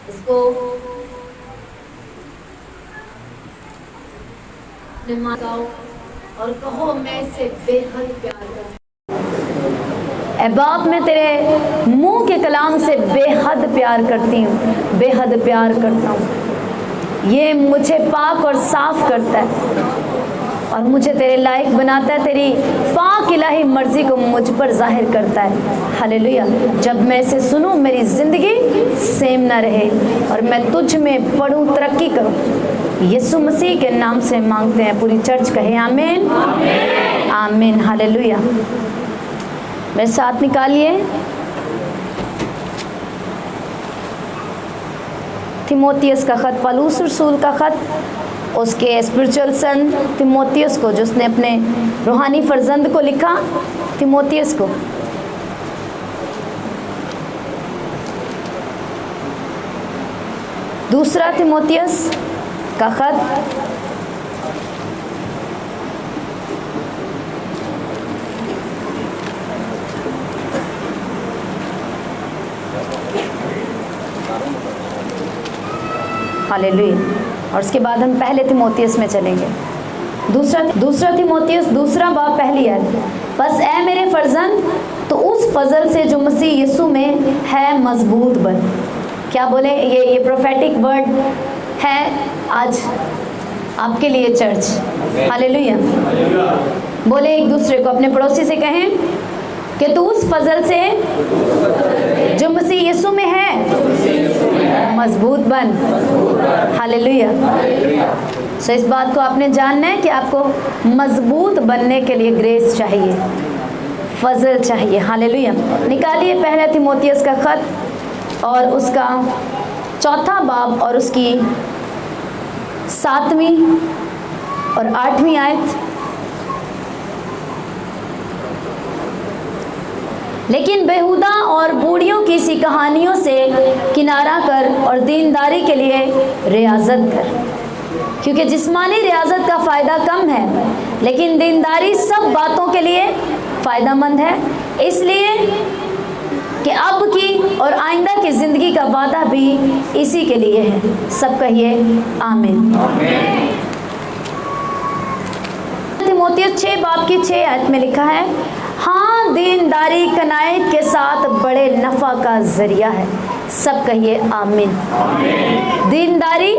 इसको गाओ और कहो मैं इसे बेहद प्यार करता हूँ। ऐ बाप, मैं तेरे मुंह के कलाम से बेहद प्यार करती हूँ, बेहद प्यार करता हूँ। ये मुझे पाक और साफ करता है और मुझे तेरे लायक बनाता है, तेरी पाक इलाही मर्जी को मुझ पर जाहिर करता है। हालेलुया। जब मैं इसे सुनूं मेरी ज़िंदगी सेम ना रहे और मैं तुझ में पढ़ूं, तरक्की करूं। यीशु मसीह के नाम से मांगते हैं। पूरी चर्च कहे आमीन, आमीन, आमीन। हालेलुया। मेरे साथ निकालिए तीमुथियुस का खत, पौलुस रसूल का खत उसके स्पिरिचुअल सन तीमुथियुस को, जो उसने अपने रूहानी फर्जंद को लिखा, तीमुथियुस को। दूसरा तीमुथियुस का खत हालेलुया। और उसके बाद हम पहले तीमुथियुस में चलेंगे। दूसरा तीमुथियुस दूसरा बाब पहली है। बस ऐ मेरे फर्जंद, तो उस फजल से जो मसीह यीशु में है मजबूत बन। क्या बोले? ये प्रोफेटिक वर्ड है आज आपके लिए चर्च। हालेलुया। बोले एक दूसरे को, अपने पड़ोसी से कहें कि तू उस फजल से जो मसीह यीशु में है मजबूत बन। हालेलुया। सो इस बात को आपने जानना है कि आपको मजबूत बनने के लिए ग्रेस चाहिए, फजल चाहिए। हालेलुया। निकालिए पहला तीमुथियुस का खत और उसका चौथा बाब और उसकी 7वीं और 8वीं आयत। लेकिन बेहुदा और बूढ़ियों की सी कहानियों से किनारा कर और दीनदारी के लिए रियाजत कर, क्योंकि जिस्मानी रियाजत का फ़ायदा कम है, लेकिन दीनदारी सब बातों के लिए फ़ायदेमंद है, इसलिए कि अब की और आइंदा की ज़िंदगी का वादा भी इसी के लिए है। सब कहिए आमीन। तीमुथियुस 6 बाब की 6 आयत में लिखा है, हाँ, दीनदारी कनायत के साथ बड़े नफ़ा का ज़रिया है। सब कहिए आमीन। दीनदारी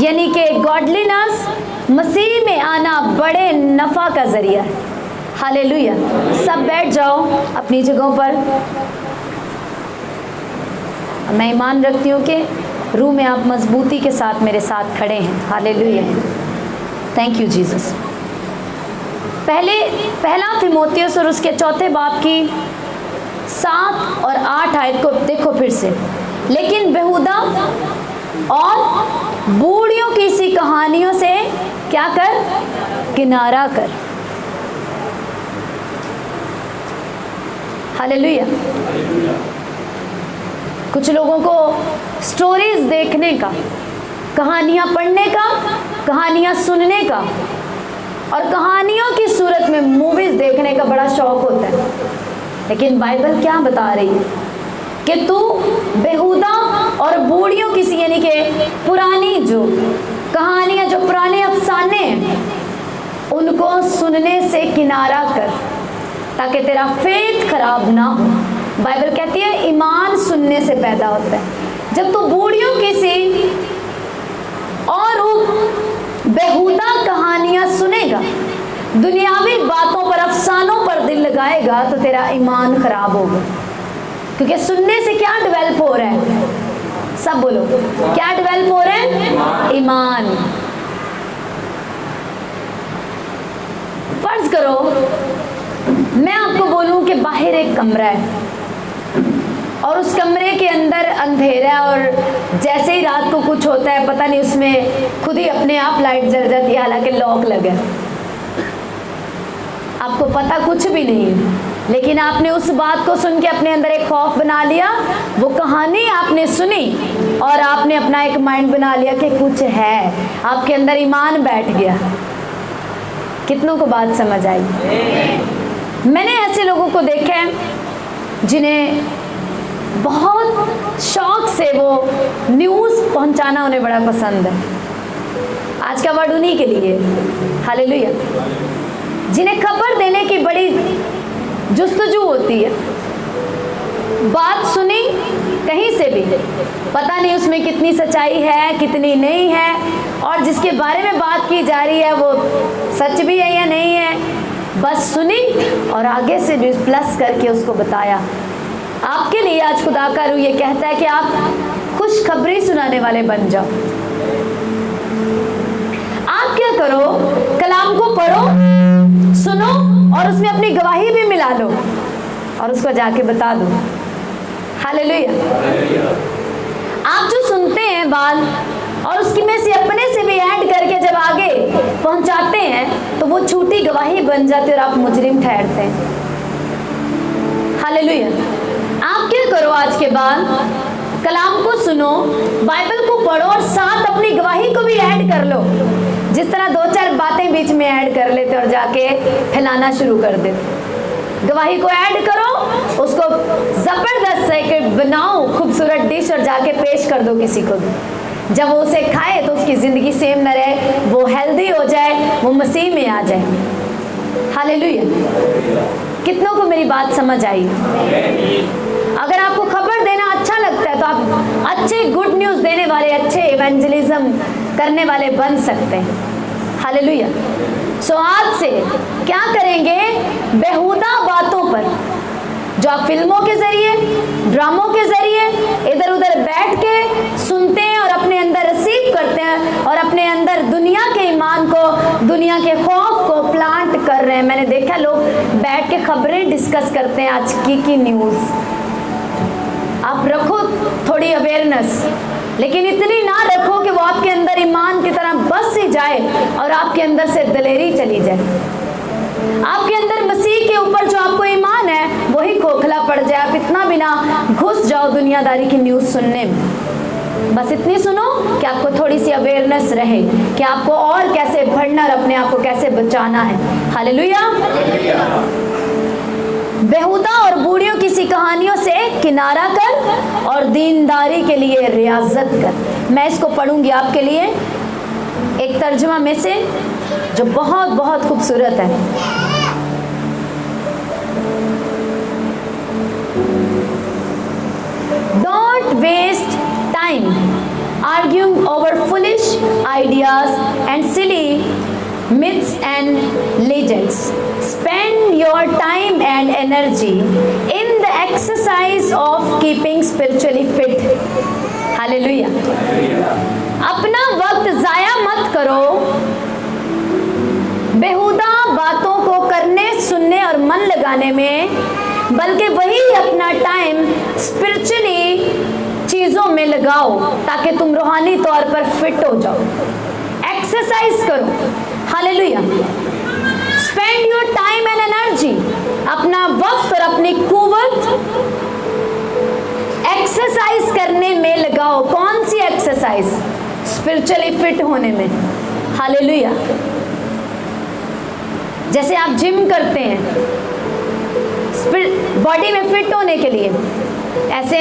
यानी कि गॉडलीनेस, मसीह में आना बड़े नफ़ा का ज़रिया है। हालेलुया। सब बैठ जाओ अपनी जगहों पर। मैं ईमान रखती हूँ कि रूह में आप मजबूती के साथ मेरे साथ खड़े हैं। हालेलुया। Thank you Jesus. पहला तीमुथियुस और उसके चौथे बाब की 7 और 8 आयत को देखो फिर से। लेकिन बेहुदा और बूढ़ियों की सी कहानियों से क्या कर? किनारा कर। हालेलुया। कुछ लोगों को स्टोरीज देखने का, कहानियाँ पढ़ने का, कहानियाँ सुनने का और कहानियों की सूरत में मूवीज देखने का बड़ा शौक होता है। लेकिन बाइबल क्या बता रही है कि तू बेहुदा और बूढ़ियों की सी, यानी कि पुरानी जो कहानियाँ, जो पुराने अफसाने हैं, उनको सुनने से किनारा कर, ताकि तेरा फेथ खराब ना हो। बाइबल कहती है ईमान सुनने से पैदा होता है। जब तू बूढ़ियों की सी और बेहुदा कहानियां सुनेगा, दुनियावी बातों पर, अफसानों पर दिल लगाएगा, तो तेरा ईमान खराब होगा। क्योंकि सुनने से क्या डेवलप हो रहा है? सब बोलो, क्या डेवलप हो रहा है? ईमान। फर्ज करो मैं आपको बोलूं कि बाहर एक कमरा है और उस कमरे के अंदर अंधेरा है और जैसे ही रात को कुछ होता है, पता नहीं, उसमें खुद ही अपने आप लाइट जल जाती है, हालांकि लॉक लगा है। आपको पता कुछ भी नहीं है, लेकिन आपने उस बात को सुन के अपने अंदर एक खौफ बना लिया। वो कहानी आपने सुनी और आपने अपना एक माइंड बना लिया कि कुछ है, आपके अंदर ईमान बैठ गया। कितनों को बात समझ आई? मैंने ऐसे लोगों को देखा है जिन्हें बहुत शौक से वो न्यूज़ पहुंचाना उन्हें बड़ा पसंद है। आज का वर्ड उन्हीं के लिए, हालेलुया, जिन्हें खबर देने की बड़ी जुस्तजू होती है। बात सुनी कहीं से भी, पता नहीं उसमें कितनी सच्चाई है कितनी नहीं है, और जिसके बारे में बात की जा रही है वो सच भी है या नहीं है, बस सुनी और आगे से भी प्लस करके उसको बताया। आपके लिए आज खुदा का रूह ये कहता है कि आप खुशखबरी सुनाने वाले बन जाओ। आप क्या करो, कलाम को पढ़ो, सुनो और उसमें अपनी गवाही भी मिला लो और उसको जाके बता दो। हालेलुया। आप जो सुनते हैं बात और उसकी में से अपने से भी ऐड करके जब आगे पहुंचाते हैं तो वो झूठी गवाही बन जाती है और आप मुजरिम ठहरते हैं। हालेलुया। आप क्या करो, आज के बाद कलाम को सुनो, बाइबल को पढ़ो और साथ अपनी गवाही को भी ऐड कर लो। जिस तरह 2-4 बातें बीच में ऐड कर लेते और जाके फैलाना शुरू कर देते। गवाही को ऐड करो, उसको जबरदस्त से कि बनाओ खूबसूरत डिश और जाके पेश कर दो किसी को। जब वो उसे खाए तो उसकी ज़िंदगी सेम न रहे, वो हेल्दी हो जाए, वो मसीह में आ जाए। हालेलुया। कितनों को मेरी बात समझ आई? अगर आपको खबर देना अच्छा लगता है तो आप अच्छे गुड न्यूज़ देने वाले, अच्छे इवेंजलिज्म करने वाले बन सकते हैं। हालेलुया। सो आज से क्या करेंगे, बेहुदा बातों पर जो आप फिल्मों के जरिए, ड्रामों के जरिए इधर उधर बैठ के सुनते हैं और अपने अंदर रिसीव करते हैं और अपने अंदर दुनिया के ईमान को, दुनिया के खौफ को प्लांट कर रहे हैं। मैंने देखा लोग बैठ के खबरें डिस्कस करते हैं आज की न्यूज़। आप रखो थोड़ी अवेयरनेस, लेकिन इतनी ना रखो कि वो आपके अंदर ईमान की तरह बस ही जाए और आपके अंदर से दलेरी चली जाए। आपके अंदर मसीह के ऊपर जो आपको ईमान है वही खोखला पड़ जाए। आप इतना बिना घुस जाओ दुनियादारी की न्यूज़ सुनने में। बस इतनी सुनो कि आपको थोड़ी सी अवेयरनेस रहे कि आपको और कैसे बढ़ना और अपने आप को कैसे बचाना है। हालेलुया। बेहुदा और बूढ़ियों की सी कहानियों से किनारा कर और दीनदारी के लिए रियाजत कर। मैं इसको पढ़ूंगी आपके लिए एक तर्जुमा में से जो बहुत बहुत खूबसूरत है। Don't waste time arguing over foolish ideas and silly myths and legends. Spend your time and energy in the exercise of keeping spiritually fit. Hallelujah. अपना वक्त जाया मत करो बेहुदा बातों को करने, सुनने और मन लगाने में, बल्कि वही अपना टाइम स्पिरिचुअली चीज़ों में लगाओ ताकि तुम रूहानी तौर पर फिट हो जाओ। एक्सरसाइज करो। Hallelujah. Spend your time and energy, अपना वक्त और अपनी कुव्वत एक्सरसाइज करने में लगाओ। कौन सी एक्सरसाइज? स्पिरिचुअली फिट होने में। हालेलुया। जैसे आप जिम करते हैं बॉडी में फिट होने के लिए, ऐसे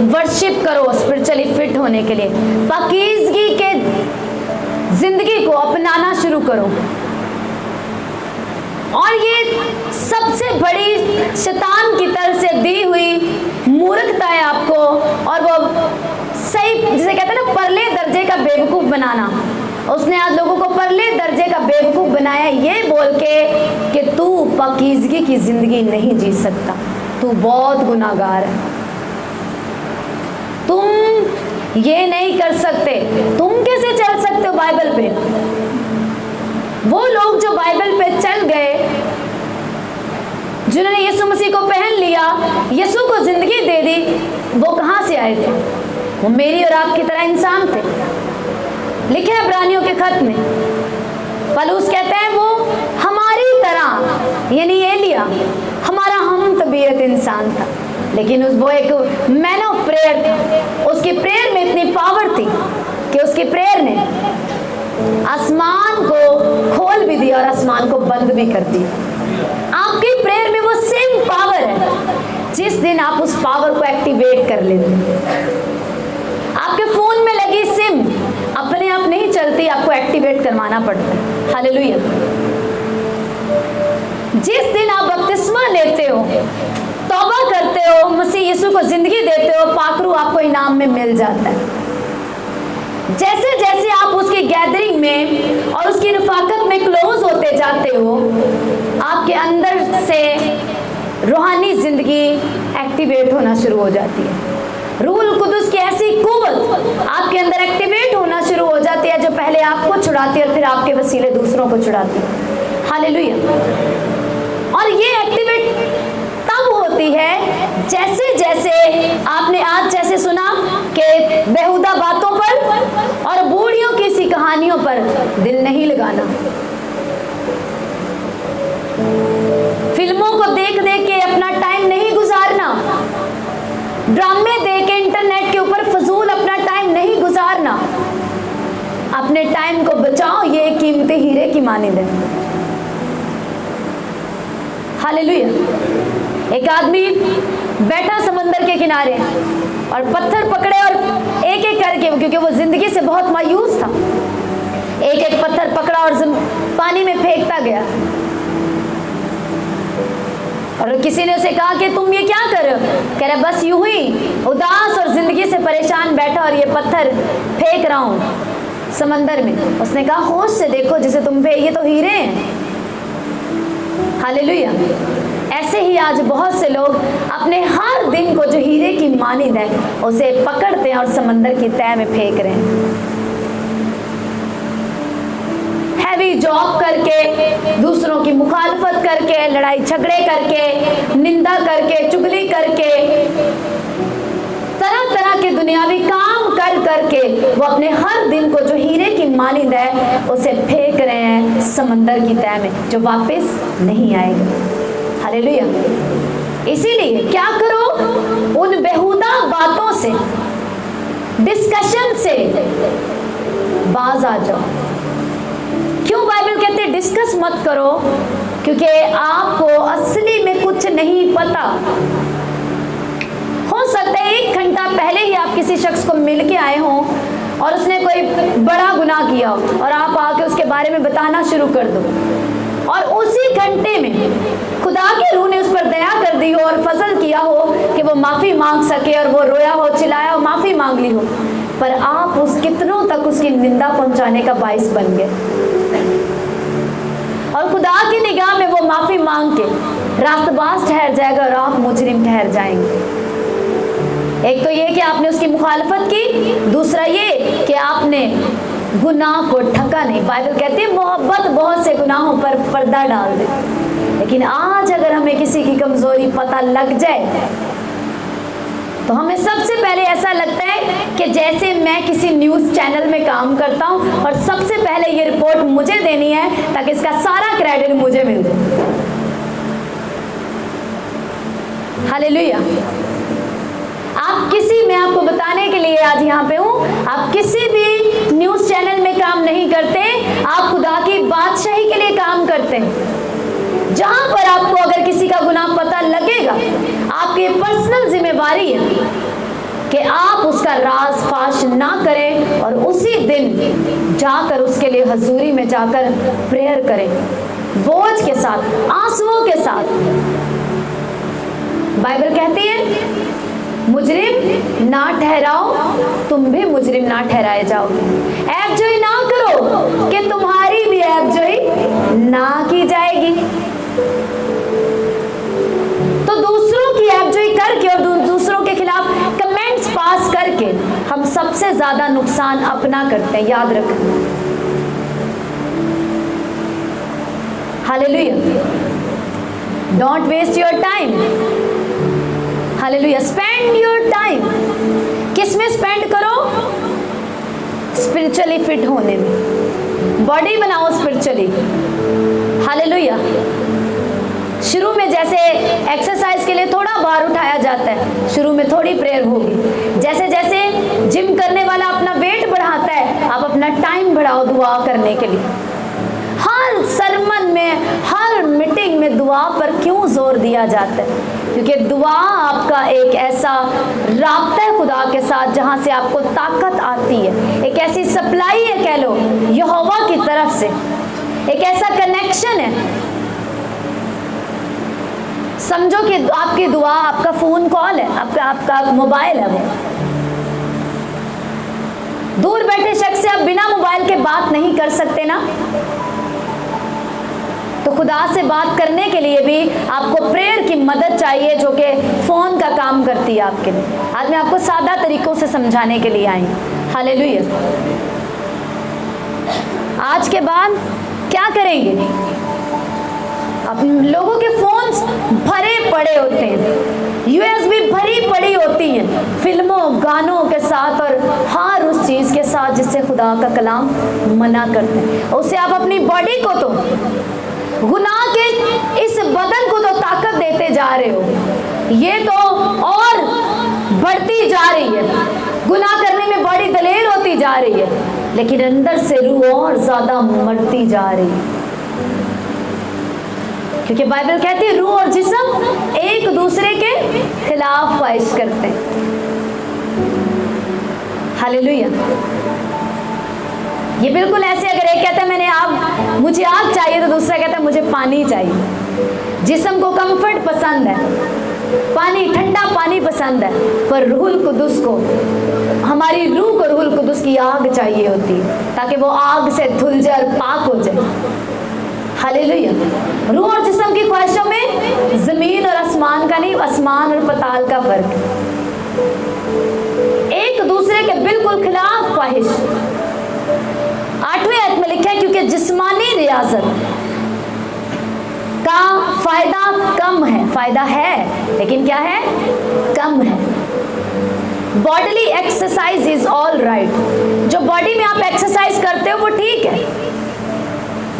वर्शिप करो स्पिरिचुअली फिट होने के लिए। पाकीज़गी के जिंदगी को अपनाना शुरू करो। और ये सबसे बड़ी शैतान की तरफ से दी हुई मूर्खता है आपको, और वो सही जिसे कहते हैं ना परले दर्जे का बेवकूफ़ बनाना। उसने आज लोगों को परले दर्जे का बेवकूफ़ बनाया ये बोल के कि तू पाकीज़गी की ज़िंदगी नहीं जी सकता, तू बहुत गुनाहगार है, तुम ये नहीं कर सकते। तुम कैसे चल सकते हो बाइबल पे? वो लोग जो बाइबल पे चल गए, जिन्होंने यीशु मसीह को पहन लिया, यीशु को जिंदगी दे दी, वो कहाँ से आए थे? वो मेरी और आपकी तरह इंसान थे। लिखे इब्रानियों के खत में पौलुस कहते हैं वो हमारी तरह, यानी एलिया हमारा हम तबीयत इंसान था, लेकिन वो एक मैन ऑफ प्रेयर था। उसकी प्रेयर में इतनी पावर थी कि उसकी प्रेयर ने आसमान को खोल भी दिया और आसमान को बंद भी कर दिया। आपकी प्रेयर में वो सेम पावर है जिस दिन आप उस पावर को एक्टिवेट कर लेते हैं। आपके फोन में लगी सिम अपने आप नहीं चलती, आपको एक्टिवेट करवाना पड़ता है। हालेलुया। जिस दिन आप बपतिस्मा लेते हो, तौबा करते हो, मसीह यीशु को जिंदगी देते हो, पाखरू आपको इनाम में मिल जाता है। जैसे जैसे आप उसकी गैदरिंग में और उसकी रफाकत में क्लोज होते जाते हो, आपके अंदर से रूहानी जिंदगी एक्टिवेट होना शुरू हो जाती है। रूहुल कुदुस की ऐसी कुव्वत आपके अंदर एक्टिवेट होना शुरू हो जाती है जो पहले आपको छुड़ाती है और फिर आपके वसीले दूसरों को छुड़ाती है। हालेलुया। और ये एक्टिवेट तब होती है जैसे जैसे आपने आज जैसे सुना कि बेहुदा बातों पर और बूढ़ियों की सी कहानियों पर दिल नहीं लगाना, फिल्मों को देख देख के अपना टाइम नहीं गुजारना, ड्रामे देख के इंटरनेट के ऊपर फजूल अपना टाइम नहीं गुजारना। अपने टाइम को बचाओ, ये कीमती हीरे की मानिंद है। हालेलुया। एक आदमी बैठा समंदर के किनारे और पत्थर पकड़े और एक एक करके, क्योंकि वो जिंदगी से बहुत मायूस था, एक एक पत्थर पकड़ा और पानी में फेंकता गया। और किसी ने उसे कहा कि तुम ये क्या कर रहे हो? कह रहा बस यूं ही उदास और जिंदगी से परेशान बैठा और ये पत्थर फेंक रहा हूं समंदर में। उसने कहा होश से देखो जिसे तुम पे, ये तो हीरे हैं। हालेलुया। ऐसे ही आज बहुत से लोग अपने हर दिन को जो हीरे की मानिंद है उसे पकड़ते हैं और समंदर की तह में फेंक रहे हैं। हैवी जॉब करके, दूसरों की मुखालफत करके, लड़ाई झगड़े करके, निंदा करके, चुगली करके, तरह तरह के दुनियावी काम कर करके वो अपने हर दिन को जो हीरे की मानिंद है उसे फेंक रहे हैं समंदर की तह में, जो वापस नहीं आएगा। हालेलुया। इसीलिए क्या करो, उन बेहुदा बातों से, डिस्कशन से बाज आ जाओ। क्यों बाइबल कहते हैं डिस्कस मत करो? क्योंकि आपको असली में कुछ नहीं पता। हो सकता है 1 घंटा पहले ही आप किसी शख्स को मिल के आए हों और उसने कोई बड़ा गुनाह किया हो और आप आके उसके बारे में बताना शुरू कर दो, और उसी घंटे में खुदा के रूह ने उस पर दया कर दी हो और फजल किया हो कि वो माफी मांग सके, और वो रोया हो, चिल्लाया हो, माफी मांग ली हो, पर आप उस कितनों तक उसकी निंदा पहुंचाने का बाइस बन गए। और खुदा की निगाह में वो माफी मांग के रास्तबाज ठहर जाएगा और आप मुजरिम ठहर जाएंगे। एक तो ये कि आपने उसकी मुखालफत की, दूसरा ये कि आपने गुनाह को ढका नहीं। बाइबल कहती है मोहब्बत बहुत से गुनाहों पर पर्दा डाल दे। लेकिन आज अगर हमें किसी की कमजोरी पता लग जाए तो हमें सबसे पहले ऐसा लगता है कि जैसे मैं किसी न्यूज़ चैनल में काम करता हूं और सबसे पहले ये रिपोर्ट मुझे देनी है ताकि इसका सारा क्रेडिट मुझे मिल जाए। हालेलुया। आप किसी, मैं आपको बताने के लिए आज यहाँ पे हूँ, आप किसी भी न्यूज़ चैनल में काम नहीं करते, आप खुदा की बादशाही के लिए काम करते हैं। जहां पर आपको अगर किसी का गुनाह पता लगेगा, आपकी पर्सनल जिम्मेवारी है कि आप उसका राज फाश ना करें और उसी दिन जाकर उसके लिए हजूरी में जाकर प्रेयर करें, बोझ के साथ, आंसुओं के साथ। बाइबल कहती है मुजरिम ना ठहराओ, तुम भी मुजरिम ना ठहराए जाओगे। ऐबजोई ना करो कि तुम्हारी भी ऐबजोई ना की जाएगी। तो दूसरों की ऐबजोई करके और दूसरों के खिलाफ कमेंट्स पास करके हम सबसे ज्यादा नुकसान अपना करते हैं, याद रखना। Hallelujah. Don't waste your time. Hallelujah. Spend your time. किस में स्पेंड करो? स्पिरिचुअली फिट होने में। बॉडी बनाओ स्पिरिचुअली। हालेलुया। शुरू में जैसे एक्सरसाइज के लिए थोड़ा भार उठाया जाता है, शुरू में थोड़ी प्रेयर होगी। जैसे जैसे जिम करने वाला अपना वेट बढ़ाता है, आप अपना टाइम बढ़ाओ दुआ करने के लिए। हर सरमन में, हर मीटिंग में दुआ पर क्यों जोर दिया जाता है? क्योंकि दुआ आपका एक ऐसा राब्ता है खुदा के साथ जहां से आपको ताकत आती है, एक ऐसी सप्लाई है कह लो यहोवा की तरफ से, एक ऐसा कनेक्शन है। समझो कि आपकी दुआ आपका फोन कॉल है, आपका मोबाइल है। वो दूर बैठे शख्स से आप बिना मोबाइल के बात नहीं कर सकते ना, तो खुदा से बात करने के लिए भी आपको प्रेयर की मदद चाहिए जो कि फोन का काम करती है आपके लिए। आज मैं आपको सादा तरीकों से समझाने के लिए आई। हालेलुया। आज के बाद क्या करेंगे? लोगों के फोन्स भरे पड़े होते हैं, यूएसबी भरी पड़ी होती हैं फिल्मों गानों के साथ और हर उस चीज़ के साथ जिससे खुदा का कलाम मना करते हैं। उससे आप अपनी बॉडी को तो, गुनाह के इस बदन को तो ताकत देते जा रहे हो, ये तो और बढ़ती जा रही है, गुनाह करने में बॉडी दलेर होती जा रही है, लेकिन अंदर से रूह और ज्यादा मरती जा रही है। क्योंकि बाइबल कहती है रूह और जिस्म एक दूसरे के खिलाफ ख्वाहिश करते हैं। हालेलुया। ये बिल्कुल ऐसे, अगर एक कहता है मुझे आग चाहिए तो दूसरा कहता है मुझे पानी चाहिए। जिस्म को कंफर्ट पसंद है, पानी, ठंडा पानी पसंद है, पर रूहुल कुदुस को, हमारी रूह को रूहुल कुदुस की आग चाहिए होती है ताकि वो आग से धुल जाए और पाक हो जाए। हालेलुया। रूह और जिस्म की ख्वाहिशों में जमीन और आसमान का नहीं, आसमान और पताल का फर्क, एक दूसरे के बिल्कुल खिलाफ ख्वाहिश। 8वें आयत में लिखा है क्योंकि जिस्मानी रियाजत का फायदा कम है, फायदा है लेकिन क्या है? कम है। Bodily exercise is all right. जो बॉडी में आप एक्सरसाइज करते हो वो ठीक है,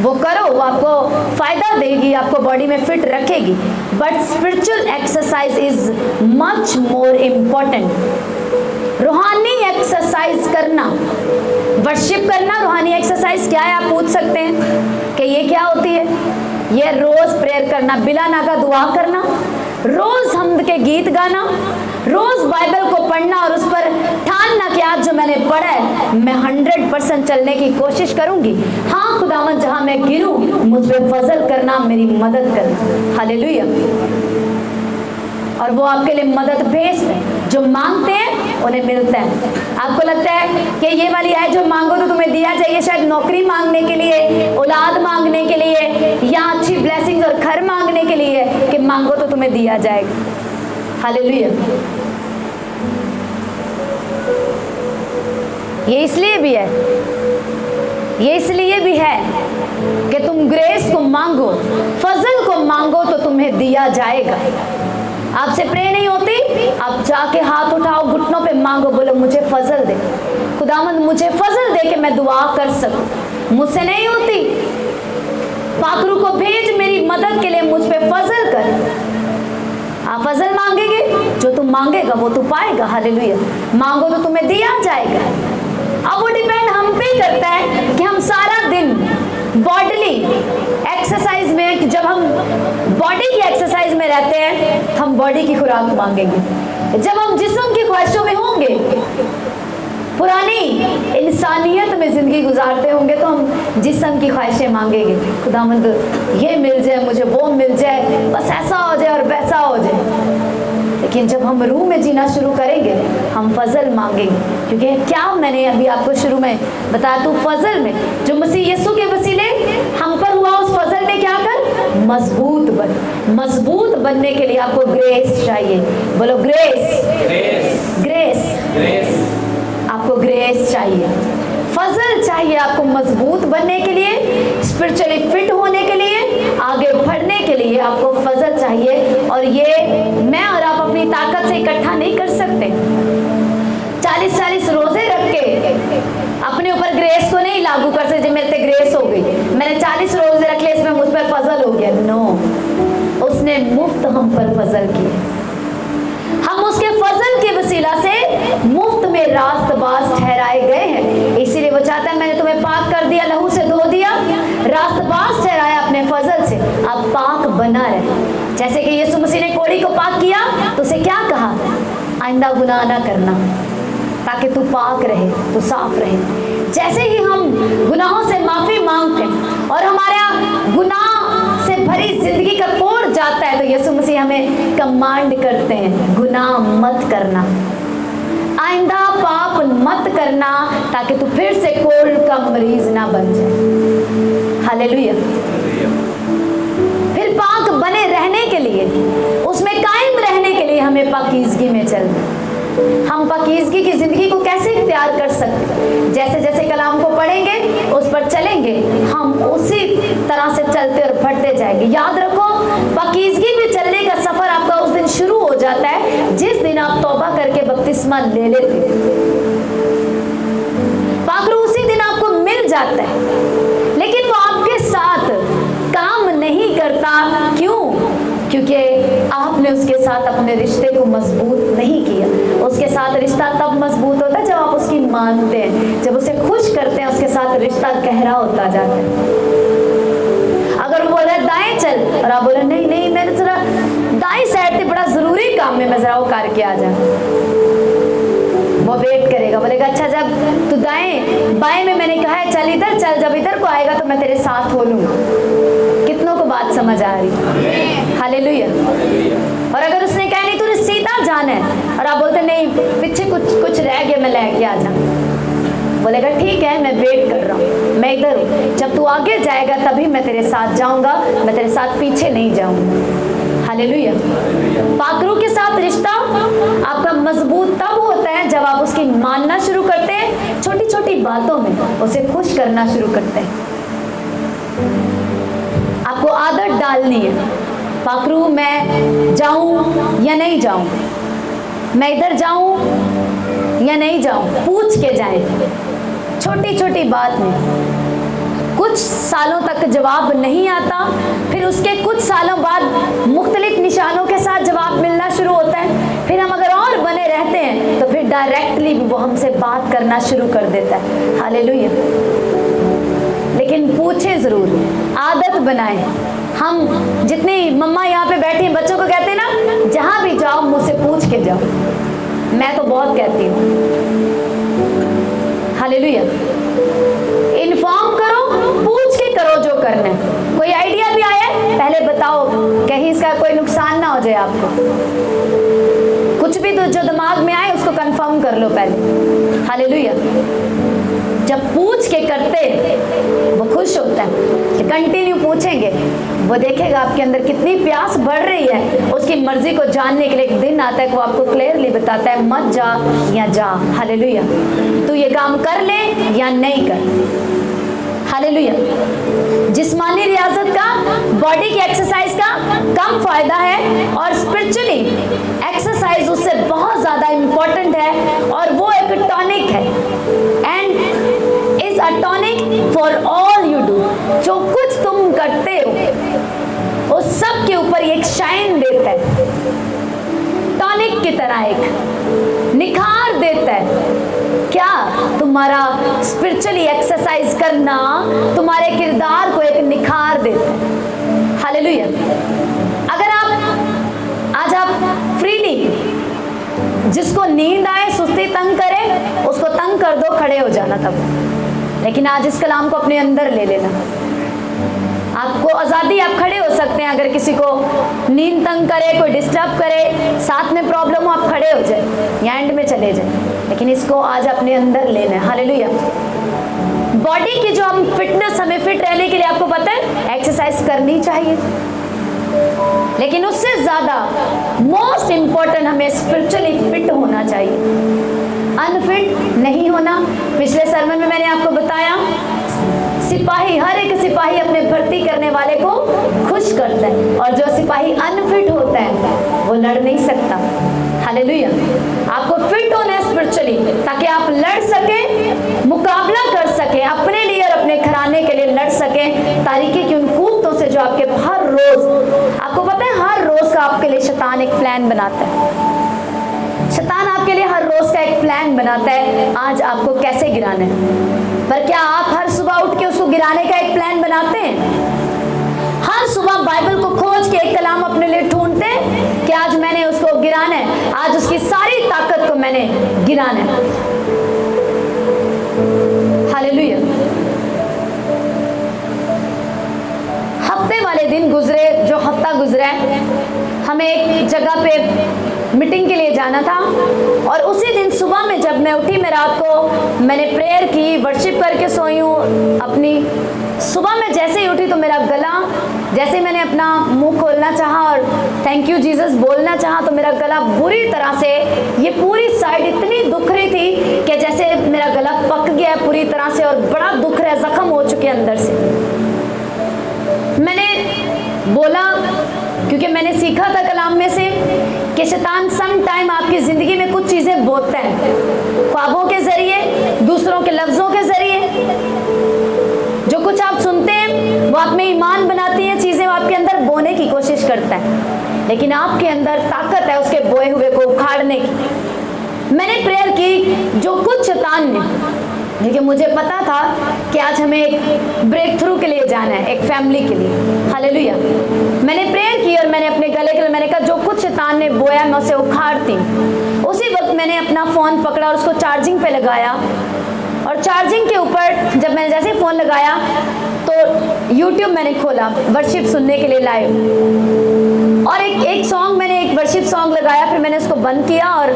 वो करो, वो आपको फायदा देगी, आपको बॉडी में फिट रखेगी, but spiritual exercise is much more important. रूहानी एक्सरसाइज करना, वर्शिप करना रूहानी एक्सरसाइज क्या है? आप पूछ सकते हैं कि ये क्या होती है? ये रोज प्रेयर करना, बिला नागा दुआ करना, रोज हम्द के गीत गाना, रोज बाइबल को पढ़ना और उस पर ठानना कि आज जो मैंने पढ़ा है मैं 100% चलने की कोशिश करूंगी। हाँ खुदावंद, जहां मैं गिरूं मुझ पे फजल करना, मेरी मदद करना। हालेलुया। और वो आपके लिए मदद भेजते हैं, जो मांगते हैं उन्हें मिलता है। आपको लगता है कि ये वाली है जो मांगो तो तुम्हें दिया जाएगी, शायद नौकरी मांगने के लिए, औलाद मांगने के लिए, या अच्छी ब्लेसिंग्स और घर मांगने के लिए कि मांगो तो तुम्हें दिया जाएगा। हालेलुया। ये इसलिए भी है, ये इसलिए भी है कि तुम ग्रेस को मांगो, फजल को मांगो तो तुम्हें दिया जाएगा। आपसे प्रे नहीं होती, आप जाके हाथ उठाओ, घुटनों पे मांगो, बोलो मुझे फजल दे, खुदावंद मुझे फजल दे कि मैं दुआ कर सकूं। मुझसे नहीं होती, पाकरू को भेज मेरी मदद के लिए, मुझ पे फजल कर। आप फजल मांगेंगे, जो तुम मांगेगा वो तू पाएगा। हालेलुया। मांगो तो तुम्हें दिया जाएगा। अब वो डिपेंड हम पे करता है कि हम सारा दिन बॉडीली एक्सरसाइज में, जब हम बॉडी की एक्सरसाइज में रहते हैं हम बॉडी की खुराक मांगेंगे। जब हम जिस्म की ख्वाहिशों में होंगे, पुरानी इंसानियत में जिंदगी गुजारते होंगे, तो हम जिस्म की ख्वाहिशें मांगेंगे। खुदावंद ये मिल जाए मुझे, वो मिल जाए, बस ऐसा हो जाए और वैसा हो जाए। लेकिन जब हम रूह में जीना शुरू करेंगे हम फजल मांगेंगे, क्योंकि क्या मैंने अभी आपको शुरू में बताया, तू फजल में जो मसीह यीशु के वसीले हम पर हुआ, उस फजल में क्या कर, मजबूत बन। मजबूत बनने के लिए आपको ग्रेस चाहिए। बोलो ग्रेस, ग्रेस, ग्रेस। आपको ग्रेस चाहिए, फजल चाहिए आपको मजबूत बनने के लिए, स्पिरिचुअली फिट होने के लिए, आगे बढ़ने के लिए आपको फजल चाहिए। और ये मैं और आप अपनी ताकत से इकट्ठा नहीं कर सकते। 40-40 रोजे रख के अपने ऊपर ग्रेस को नहीं लागू कर सकते। मेरे पे ग्रेस हो गई, मैंने 40 रोजे रख लिए, इसमें मुझ पर फजल हो गया। नो, उसने मुफ्त हम पर फजल किए, हम उसके फजल के वसीला से मुफ्त में रास्तबाज ठहराए गए हैं। इसीलिए वो चाहता है, मैंने तुम्हें पाक कर दिया, लहू से धो दिया, रास्तबाज ठहराया अपने फजल से, अब पाक बना रहे। जैसे कि यीशु मसीह ने कोढ़ी को पाक किया तो उसे क्या कहा, आइंदा गुनाह ना करना, ताकि तू पाक रहे, तू साफ रहे। जैसे ही हम गुनाहों से माफी मांगते हैं और हमारा गुनाह से भरी जिंदगी का कोढ़ जाता है, तो यीशु मसीह हमें कमांड करते हैं, गुनाह मत करना, आइंदा पाप मत करना, ताकि तू फिर से कोढ़ का मरीज ना बन जाए। हालेलुया। फिर पाक बने रहने के लिए, उसमें कायम रहने के लिए हमें पाकीज़गी में चलना। हम पाकीज़गी की जिंदगी को कैसे इख्तियार कर सकते? जैसे जैसे कलाम को पढ़ेंगे, उस पर चलेंगे, हम उसी तरह से चलते और बढ़ते जाएंगे। याद रखो, पाकीज़गी में चलने का सफर आपका उस दिन शुरू हो जाता है जिस दिन आप तौबा करके बपतिस्मा ले लेते। पाकरू उसी दिन आपको मिल जाता है, लेकिन वो आपके साथ काम नहीं करता। क्यों? क्योंकि आपने उसके साथ अपने रिश्ते को मजबूत नहीं किया। उसके साथ रिश्ता तब मजबूत होता है जब आप उसकी मानते हैं, जब उसे खुश करते हैं, उसके साथ रिश्ता गहरा होता जाता है। अगर वो बोल रहा है दाएं चल और आप बोले नहीं नहीं मेरे जरा दाएं साइड से बड़ा जरूरी काम है, मैं जरा वो करके आ जा, वो वेट करेगा, बोलेगा अच्छा जब तू दाएं बाएं में मैंने कहा है चल इधर चल, जब इधर को आएगा तो मैं तेरे साथ हो लूंगा। कितनों को बात समझ आ रही? हालेलुया। और अगर उसने कहा नहीं तूने सीधा जाना है और आप बोलते नहीं पीछे कुछ रह गया, मैं लेके आ जा, बोलेगा ठीक है मैं वेट कर रहा हूँ, मैं इधर हूँ, जब तू आगे जाएगा तभी मैं तेरे साथ जाऊंगा, मैं तेरे साथ पीछे नहीं जाऊंगा। हालेलुया। पाकरू के साथ रिश्ता आपका मजबूत तब होता है जब आप उसकी मानना शुरू करते हैं, छोटी छोटी बातों में उसे खुश करना शुरू करते हैं। आपको आदत डालनी है, पाकरू मैं जाऊं या नहीं जाऊं, मैं इधर जाऊं या नहीं जाऊं, पूछ के जाएं छोटी छोटी बात में। कुछ सालों तक जवाब नहीं आता, फिर उसके कुछ सालों बाद मुख्तलिफ निशानों के साथ जवाब मिलना शुरू होता है। फिर हम अगर और बने रहते हैं तो फिर डायरेक्टली भी वो हमसे बात करना शुरू कर देता है। हालेलुया। लेकिन पूछे जरूर, आदत बनाएं। हम जितनी मम्मा यहाँ पे बैठी हैं बच्चों को कहते हैं ना, जहाँ भी जाओ मुझसे पूछ के जाओ, मैं तो बहुत कहती हूँ। हालेलुया। इन्फॉर्म करो, पूछ के करो जो करना है। कोई आइडिया भी आया पहले बताओ, कहीं इसका कोई नुकसान ना हो जाए आपको। कुछ भी तो जो दिमाग में आए उसको कंफर्म कर लो पहले। हालेलुया। जब पूछ के करते वो खुश होता है, कंटिन्यू पूछेंगे, वो देखेगा आपके अंदर कितनी प्यास बढ़ रही है, उसकी मर्जी को जानने के लिए एक दिन आता है कि वो आपको क्लियरली बताता है मत जा या जा। हालेलुया। तू ये काम कर ले या नहीं कर। हालेलुया। जिस्मानी रियाजत का, बॉडी की एक्सरसाइज का कम फायदा है और स्पिरिचुअली एक्सरसाइज उससे बहुत ज्यादा इंपॉर्टेंट है, और वो एक टॉनिक है and is a tonic for all you do. जो कुछ तुम करते हो उस सब के ऊपर एक शाइन देता है, टॉनिक की तरह एक निखार देता है। क्या? तुम्हारा स्पिरिचुअली एक्सरसाइज करना तुम्हारे किरदार को एक निखार देता है। हालेलुया। अगर आज आप फ्रीली, जिसको नींद आए, सुस्ती तंग करे, उसको तंग कर दो, खड़े हो जाना तब। लेकिन आज इस कलाम को अपने अंदर ले लेना। आपको आज़ादी, आप खड़े हो सकते हैं। अगर किसी को नींद तंग करे, कोई डिस्टर्ब करे, साथ में प्रॉब्लम हो, आप खड़े हो जाए या एंड में चले जाए, लेकिन इसको आज अपने अंदर लेना है। हालेलुया। बॉडी की जो हम फिटनेस, हमें फिट रहने के लिए आपको पता है एक्सरसाइज करनी चाहिए, लेकिन उससे ज्यादा मोस्ट इंपॉर्टेंट हमें स्पिरिचुअली फिट होना चाहिए, अनफिट नहीं होना। पिछले सर्मन में मैंने आपको बताया, सिपाही, हर एक सिपाही अपने भर्ती करने वाले को खुश करता है, और जो सिपाही अनफिट होता है वो लड़ नहीं सकता। हालेलुया। आपको फिट होना है स्पिरिचुअली, ताकि आप लड़ सके, मुकाबला कर सके, अपने लिए और अपने घराने के लिए लड़ सके तारीकी की उन कुव्वतों से जो आपके हर रोज, आपको पता है हर रोज का आपके लिए शैतान एक प्लान बनाता है। शैतान आपके लिए हर रोज का एक प्लान बनाता है, आज आपको कैसे गिराना है। पर क्या आप हर सुबह उठ के उसको गिराने का एक प्लान बनाते हैं? हर हर सुबह बाइबल को खोज के एक कलाम अपने लिए ढूंढते कि आज मैंने उसको गिराना है, आज उसकी सारी ताकत को मैंने गिराना है। हालेलुया। हफ्ते वाले दिन गुजरे, जो हफ्ता गुजरा है, हमें एक जगह पे मीटिंग के लिए जाना था और उसी दिन सुबह में जब मैं उठी, मैं रात को मैंने प्रेयर की, वर्शिप करके सोई हूँ अपनी। सुबह में जैसे ही उठी तो मेरा गला, जैसे मैंने अपना मुंह खोलना चाहा और थैंक यू जीसस बोलना चाहा तो मेरा गला बुरी तरह से, ये पूरी साइड इतनी दुख रही थी कि जैसे मेरा गला पक गया है पूरी तरह से और बड़ा दुख रहा है, जख्म हो चुके अंदर से। मैंने बोला, क्योंकि मैंने सीखा था कलाम में से कि शैतान सम टाइम आपकी ज़िंदगी में कुछ चीज़ें बोतता है, ख्वाबों के ज़रिए, दूसरों के लफ्ज़ों के ज़रिए। जो कुछ आप सुनते हैं वो आप में ईमान बनाती हैं चीज़ें, वो आपके अंदर बोने की कोशिश करता है, लेकिन आपके अंदर ताकत है उसके बोए हुए को उखाड़ने की। मैंने प्रेयर की, जो कुछ शैतान ने, क्योंकि मुझे पता था कि आज हमें एक ब्रेक थ्रू के लिए जाना है, एक फैमिली के लिए। हालेलुया। मैंने प्रेयर की और मैंने अपने गले के, मैंने कहा जो कुछ शैतान ने बोया मैं उसे उखाड़ती हूँ। उसी वक्त मैंने अपना फ़ोन पकड़ा और उसको चार्जिंग पे लगाया और चार्जिंग के ऊपर जब मैंने जैसे फ़ोन लगाया तो यूट्यूब मैंने खोला वर्शिप सुनने के लिए लाइव, और एक सॉन्ग, मैंने एक वर्शिप सॉन्ग लगाया, फिर मैंने उसको बंद किया और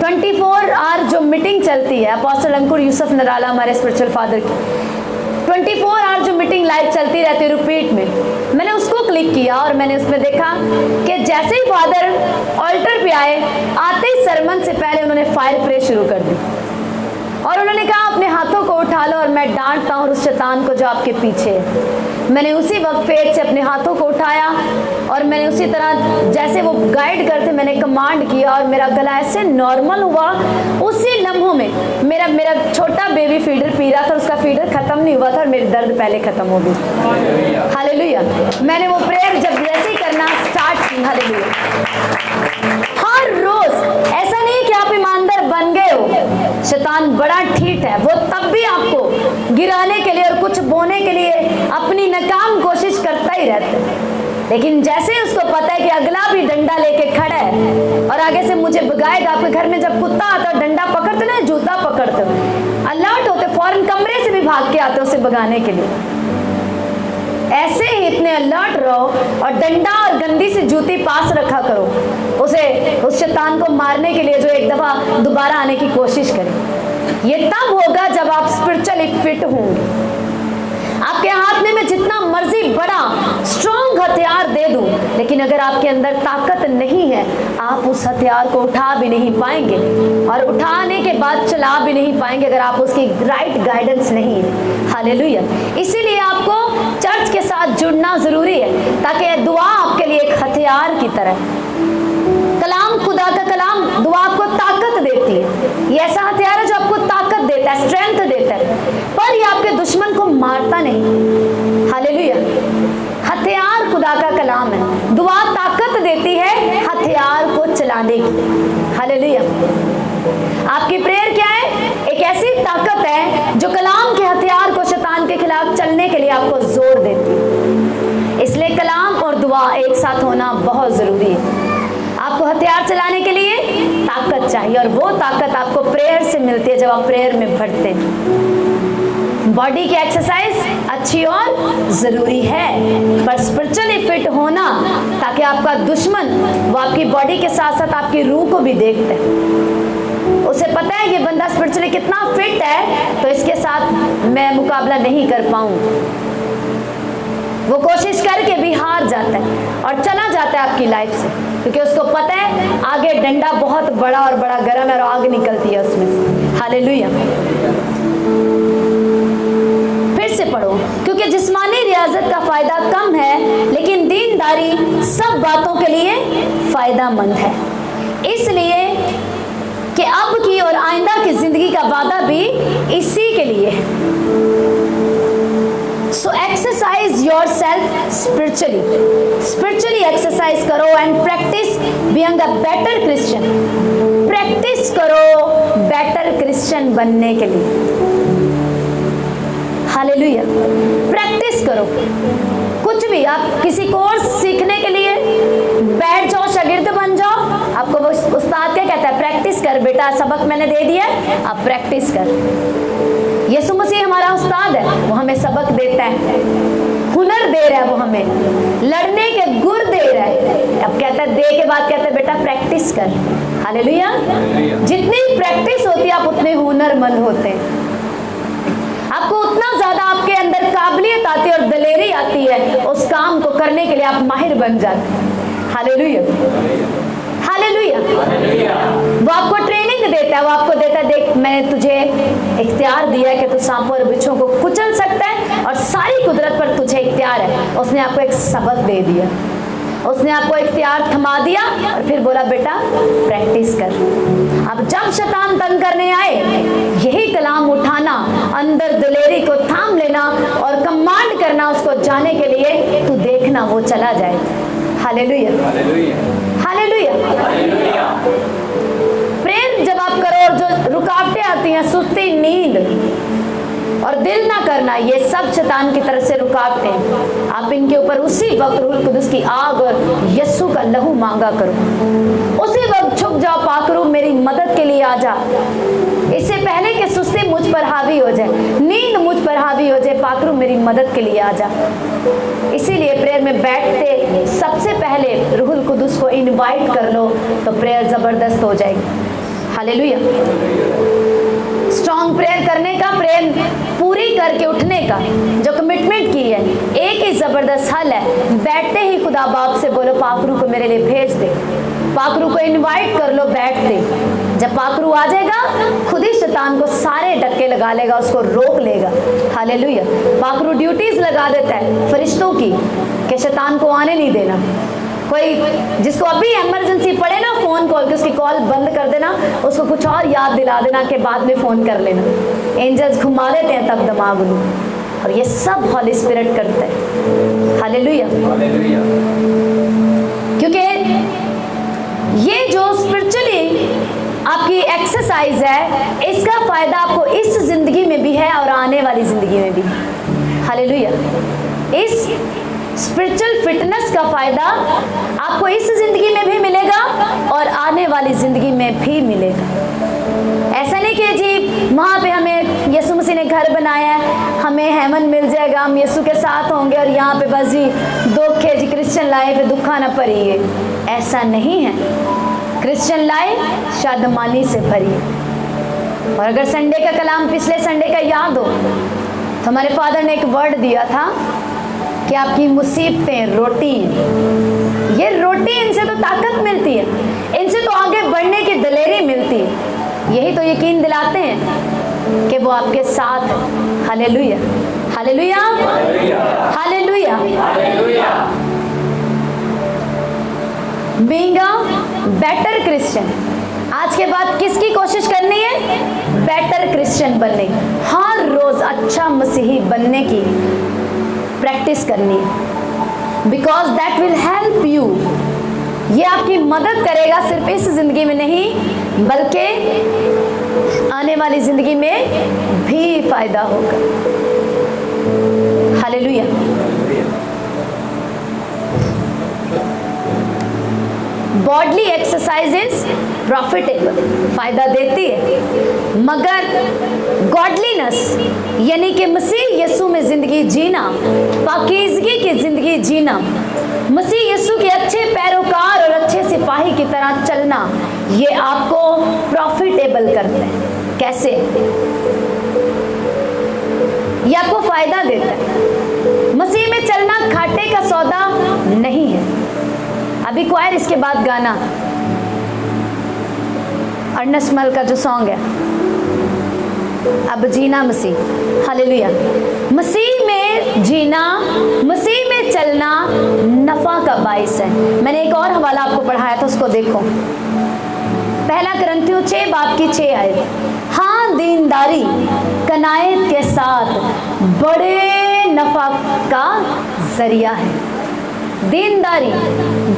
24 आवर जो मीटिंग चलती है, अपोस्टल अंकुर यूसुफ नराला हमारे स्पिरिचुअल फादर की 24 आवर जो मीटिंग लाइव चलती रहती है रिपीट में, मैंने उसको क्लिक किया और मैंने उसमें देखा कि जैसे ही फादर ऑल्टर पे आए, आते ही सरमन से पहले उन्होंने फायर प्रे शुरू कर दी और उन्होंने कहा अपने हाथों को उठा लो और मैं डांटता हूँ उस शैतान को जो आपके पीछे है। मैंने उसी वक्त फेथ से अपने हाथों को उठाया और मैंने उसी तरह जैसे वो गाइड करते मैंने कमांड किया और मेरा गला ऐसे नॉर्मल हुआ। उसी लम्हों में मेरा छोटा बेबी फीडर पी रहा था, उसका फीडर खत्म नहीं हुआ था और मेरी दर्द पहले खत्म हो गई। हालेलुया। मैंने वो प्रेयर जब जैसे ही करना स्टार्ट की, हालेलुया, हर रोज, ऐसा नहीं कि आप ईमानदार बन गए हो, शैतान बड़ा ठीक है, वो तब भी आपको गिराने के लिए और कुछ बोने के लिए अपनी नाकाम कोशिश करता ही रहता है, लेकिन जैसे ही उसको पता है कि अगला भी डंडा लेके खड़ा है और आगे से मुझे भगाएगा। आपके घर में जब कुत्ता आता है डंडा पकड़ते ना, जूता पकड़ते, अलर्ट होते, फौरन कमरे से भी भाग के आते उसे भगाने के लिए। ऐसे ही इतने अलर्ट रहो और डंडा और गंदी सी जूती पास रखा करो उसे, उस शैतान को मारने के लिए जो एक दफा दोबारा आने की कोशिश करे। ये तब होगा जब आप स्पिरिचुअली फिट होंगे। आपके हाथ में मैं जितना मर्जी बड़ा स्ट्रॉन्ग हथियार दे दूं, लेकिन अगर आपके अंदर ताकत नहीं है, आप उस हथियार को उठा भी नहीं पाएंगे और उठाने के बाद चला भी नहीं पाएंगे अगर आप उसकी राइट गाइडेंस नहीं है। हालेलुया। इसीलिए आपको चर्च के साथ जुड़ना जरूरी है, ताकि दुआ आपके लिए एक हथियार की तरह, कलाम, खुदा का कलाम, दुआ आपको ताकत देती है। ये ऐसा हथियार है जो आपको ताकत देता है, स्ट्रेंथ देता है, पर ये आपके दुश्मन को मारता नहीं। हालेलुया। हथियार खुदा का कलाम है, दुआ ताकत देती है हथियार को चलाने की। हालेलुया। आपकी प्रेयर क्या है? एक ऐसी ताकत है जो कलाम के हथियार को शैतान के खिलाफ चलने के लिए आपको जोर देती है। इसलिए कलाम और दुआ एक साथ होना बहुत जरूरी है। आपको हथियार चलाने के लिए ताकत चाहिए और वो ताकत आपको प्रेयर से मिलती है जब आप प्रेयर में बढ़ते हैं। बॉडी की एक्सरसाइज अच्छी और ज़रूरी है, पर स्पिरिचुअली फिट होना, ताकि आपका दुश्मन वो आपकी बॉडी के साथ साथ आपकी रूह को भी देखते हैं, उसे पता है कि बंदा स्पिरिचुअली कितना फिट है, तो इसके साथ मैं मुकाबला नहीं कर पाऊँ। वो कोशिश करके भी हार जाता है और चला जाता है आपकी लाइफ से, क्योंकि उसको पता है आगे डंडा बहुत बड़ा और बड़ा गर्म है और आग निकलती है उसमें से। हालेलुया। फिर से पढ़ो, क्योंकि जिस्मानी रियाजत का फायदा कम है, लेकिन दीनदारी सब बातों के लिए फायदामंद है, इसलिए कि अब की और आइंदा की जिंदगी का वादा भी इसी के लिए है। So exercise yourself spiritually exercise करो and practice being a better Christian। practice करो better Christian बनने के लिए। हालेलुया। practice करो। कुछ भी, आप किसी कोर्स सीखने के लिए बैठ जाओ, शागिर्द बन जाओ, आपको वो उस्ताद क्या कहता है, प्रैक्टिस कर बेटा, सबक मैंने दे दिया है, आप प्रैक्टिस कर। यीशु मसीह हमारा उस्ताद है, वो हमें सबक देता है, हुनर दे रहा है, वो हमें लड़ने के गुर दे रहा है। अब कहता है, दे के बाद कहता है बेटा प्रैक्टिस कर। हालेलुया। जितनी प्रैक्टिस होती है आप उतने हुनरमंद होते हैं, आपको उतना ज्यादा आपके अंदर काबिलियत आती है और दलेरी आती है, उस काम को करने के लिए आप माहिर बन जाते हैं। Hallelujah, hallelujah. वो आपको ट्रेनिंग देता है, वो आपको देता है, देख मैंने तुझे इख्तियार दिया है कि तू सांपों और बिच्छों को कुचल सकता है और सारी कुदरत पर तुझे इख्तियार है। उसने आपको एक सबक दे दिया, उसने आपको इख्तियार थमा दिया और फिर बोला बेटा प्रैक्टिस कर। अब जब शैतान तंग करने आए, यही कलाम उठाना, अंदर दिलेरी को थाम लेना और कमांड करना उसको जाने के लिए, तू देखना वो चला जाए। Hallelujah, hallelujah. प्रेम जब आप करो और जो रुकावटें आती हैं, सुस्ती, नींद और दिल ना करना, ये सब शैतान की तरफ से रुकावटें, आप इनके ऊपर उसी वक्त रूह कुदस की आग और यीशु का लहू मांगा करो। उसी वक्त छुप जाओ, पाकरू मेरी मदद के लिए आ जा। इससे पहले कि सुस्ती मुझ पर हावी हो जाए, नींद मुझ पर हावी हो जाए, पाकरू मेरी मदद के लिए आ जा। इसीलिए प्रेयर में बैठते सबसे पहले रूहुल कुदस को इनवाइट कर लो, तो प्रेयर जबरदस्त हो जाएगी। हालेलुया। स्ट्रॉन्ग प्रेयर करने का, प्रेयर पूरी करके उठने का जो कमिटमेंट की है, एक ही जबरदस्त हल है, बैठते ही खुदा बाप से बोलो पाकरू को मेरे लिए भेज दे। पाकरू को इनवाइट कर लो बैठते। जब पाकरू आ जाएगा, खुद ही शैतान को सारे धक्के लगा लेगा, उसको रोक लेगा। हालेलुया। पाकरू ड्यूटीज लगा देता है फरिश्तों की कि शैतान को आने नहीं देना। कोई जिसको अभी इमरजेंसी पड़े ना, फोन कॉल की, उसकी कॉल बंद कर देना, उसको कुछ और याद दिला देना कि बाद में फोन कर लेना। एंजल्स घुमा देते हैं तब दिमाग में, और ये सब हॉली स्पिरिट करते हैं। हालेलुया। क्योंकि ये जो स्पिरिचुअली आपकी एक्सरसाइज है, इसका फायदा आपको इस जिंदगी में भी है और आने वाली जिंदगी में भी। हालेलुया। इस स्पिरिचुअल फिटनेस का फायदा आपको इस जिंदगी में भी मिलेगा और आने वाली जिंदगी में भी मिलेगा। ऐसा नहीं कि जी वहाँ पे हमें यीशु मसीह ने घर बनाया है, हमें हेवन मिल जाएगा, हम यीशु के साथ होंगे और यहाँ पे बस जी दुख है जी, क्रिश्चियन लाइफ है, दुखा ना भरी है। ऐसा नहीं है। क्रिश्चियन लाइफ शादमानी से भरी है। और अगर संडे का कलाम पिछले संडे का याद हो, तो हमारे फादर ने एक वर्ड दिया था कि आपकी मुसीबतें रोटी हैं। ये रोटी, इनसे तो ताकत मिलती है, इनसे तो आगे बढ़ने की दलेरी मिलती है। यही तो यकीन दिलाते हैं कि वो आपके साथ है। Hallelujah, hallelujah, hallelujah. Being a better Christian, आज के बाद किसकी कोशिश करनी है? बेटर क्रिश्चियन बनने की, हर रोज अच्छा मसीही बनने की प्रैक्टिस करनी है। Because that will help you, ये आपकी मदद करेगा सिर्फ इस जिंदगी में नहीं, बल्कि आने वाली जिंदगी में भी फायदा होगा। हालेलुया। बॉडली एक्सरसाइजेस प्रॉफिटेबल, फायदा देती है, मगर गॉडलीनेस यानी कि मसीह यीशु में जिंदगी जीना, पाकीज़गी की जिंदगी जीना, मसीह यीशु के अच्छे पैरोकार और अच्छे सिपाही की तरह चलना, ये आपको प्रॉफिटेबल करते हैं। कैसे? ये आपको फायदा देता है। मसीह में चलना घाटे का सौदा नहीं है। अभी क्वायर इसके बाद गाना, अर्नस्ट मल का जो सॉन्ग है, अब जीना मसीह। हालेलुया। मसीह में जीना, मसीह में चलना नफा का बाइस है। मैंने एक और हवाला आपको पढ़ाया था, उसको देखो। पहला करंथियों 6 बाब की 6 आयत। हाँ, दीनदारी कनायत के साथ बड़े नफा का जरिया है। दीनदारी,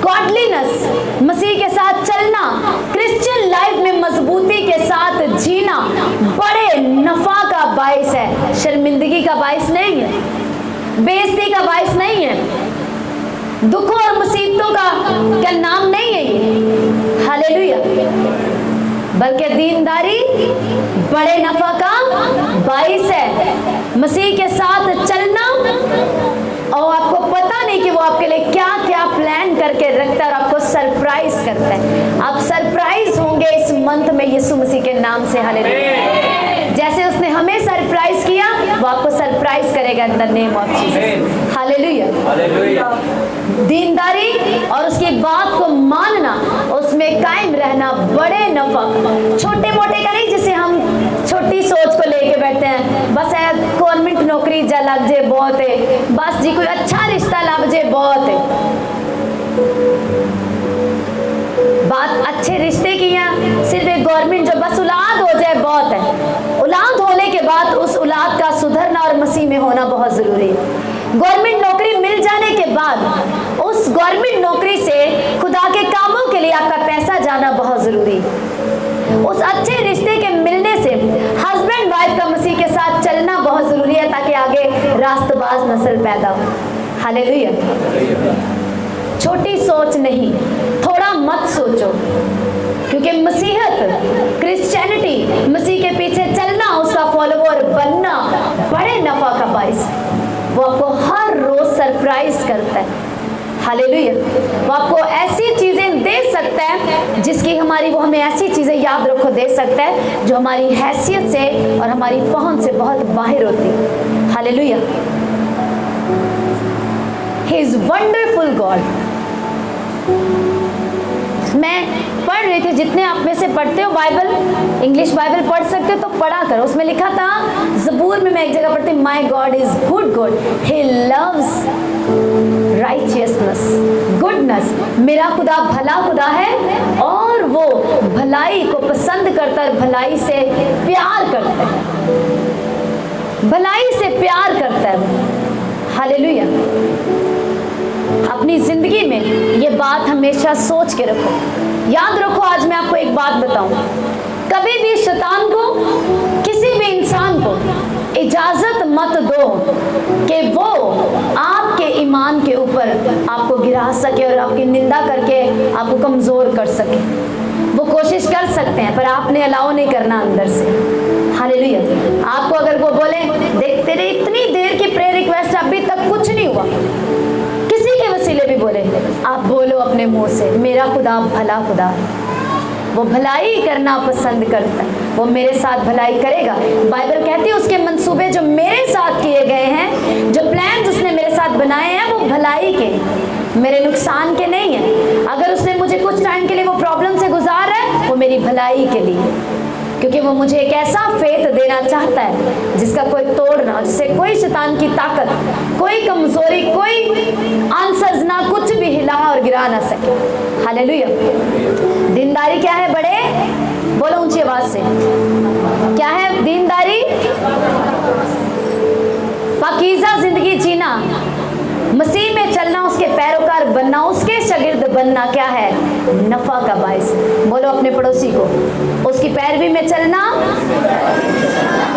गॉडलीनेस, मसीह के साथ चलना, क्रिश्चियन लाइफ में मजबूती के साथ जीना बड़े नफा का बाइस है। शर्मिंदगी का बाइस नहीं है, बेइज्जती का बाइस नहीं है, दुखों और मुसीबतों का क्या नाम नहीं है ये, हालेलुया, बल्कि दीनदारी बड़े नफा का बाइस है। मसीह के साथ चलना, और आपको पता नहीं कि वो आपके लिए क्या क्या प्लान करके रखता है और आपको सरप्राइज करता है। आप सरप्राइज होंगे इस मंथ में यीशु मसीह के नाम से, हालेलुया। जैसे उसने हमें सरप्राइज किया, वो आपको सरप्राइज करेगा in the name of Jesus, hallelujah. दीनदारी और उसकी बात को मानना, उसमें कायम रहना बड़े नफा, छोटे मोटे का नहीं जिसे हम छोटी सोच को लेके बैठते हैं, बस है गवर्नमेंट नौकरी जा लग जे बहुत है, बस जी कोई अच्छा रिश्ता लग जे बहुत है। बात अच्छे रिश्ते की है, सिर्फ एक गवर्नमेंट जो बस औलाद हो जाए बहुत है। औलाद होने के बाद उस औलाद का सुधरना और मसीह में होना बहुत जरूरी है। गवर्नमेंट नौकरी मिल जाने के बाद उस गवर्नमेंट नौकरी से खुदा के कामों के लिए आपका पैसा जाना बहुत जरूरी है। उस अच्छे रिश्ते के मिलने से हस्बैंड वाइफ का मसीह के साथ चलना बहुत जरूरी है, ताकि आगे रास्तबाज नस्ल पैदा हो, हालेलुया। छोटी सोच नहीं, थोड़ा मत सोचो, क्योंकि मसीहत, क्रिश्चियनिटी, मसीह के पीछे चलना, उसका फॉलोअर बनना बड़े नफा का बाइस। वो आपको हर रोज सरप्राइज करता है, हालेलुया। वो आपको ऐसी चीजें दे सकता है जिसकी वो हमें ऐसी चीजें याद रखो दे सकता है जो हमारी हैसियत से और हमारी पहुंच से बहुत बाहर होती है, hallelujah. He is wonderful God. मैं पढ़ रही थी, जितने आप में से पढ़ते हो बाइबल, इंग्लिश बाइबल पढ़ सकते हो तो पढ़ा करो। उसमें लिखा था, ज़बूर में मैं एक जगह पढ़ती, my God is good God, he loves righteousness, goodness. मेरा खुदा भला खुदा है और वो भलाई को पसंद करता है, भलाई से प्यार करता है, भलाई से प्यार करता है, हालेलुया। अपनी जिंदगी में ये बात हमेशा सोच के रखो, याद रखो। आज मैं आपको एक बात बताऊं, कभी भी शैतान को, किसी भी इंसान को इजाजत मत दो कि वो आपके ईमान के ऊपर आपको गिरा सके और आपकी निंदा करके आपको कमजोर कर सके। वो कोशिश कर सकते हैं, पर आपने अलाउ नहीं करना अंदर से, हालेलुया। आपको अगर वो बोले, देख तेरे इतनी देर की प्रेयर रिक्वेस्ट अभी तक कुछ नहीं हुआ, किसी के वसीले भी बोले, आप बोलो अपने मुंह से, मेरा खुदा भला खुदा है, वो भलाई करना पसंद करता है, वो मेरे साथ भलाई करेगा। बाइबल कहती है उसके मंसूबे जो मेरे साथ किए गए हैं, जो प्लान उसने मेरे साथ बनाए हैं, वो भलाई के, मेरे नुकसान के नहीं है। अगर उसने मुझे कुछ टाइम के लिए वो प्रॉब्लम से गुजार रहा है, वो मेरी भलाई के लिए, क्योंकि वो मुझे एक ऐसा फेथ देना चाहता है जिसका कोई तोड़ ना, जिससे कोई शैतान की ताकत, कोई कमजोरी, कोई आंसर्स ना कुछ भी हिला और गिरा ना सके, हालेलुया। दीनदारी क्या है बड़े? बोलो ऊंची आवाज से, क्या है दीनदारी? पाकीज़ा जिंदगी जीना, मसीह में चलना, उसके पैरोकार बनना, उसके शागिर्द बनना क्या है? नफा का बाइस। बोलो अपने पड़ोसी को, उसकी पैरवी में चलना,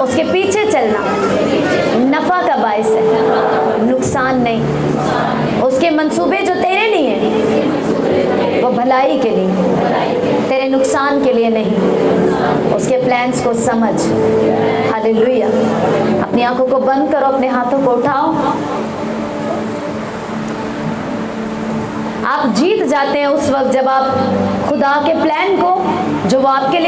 उसके पीछे चलना नफा का बाइस है, नुकसान नहीं। उसके मंसूबे जो तेरे लिए हैं वो भलाई के लिए, तेरे नुकसान के लिए नहीं। उसके प्लान्स को समझ, हालेलुया। अपनी आंखों को बंद करो, अपने हाथों को उठाओ। आप जीत जाते हैं उस वक्त जब आप खुदा के प्लान को, जो वो आपके लिए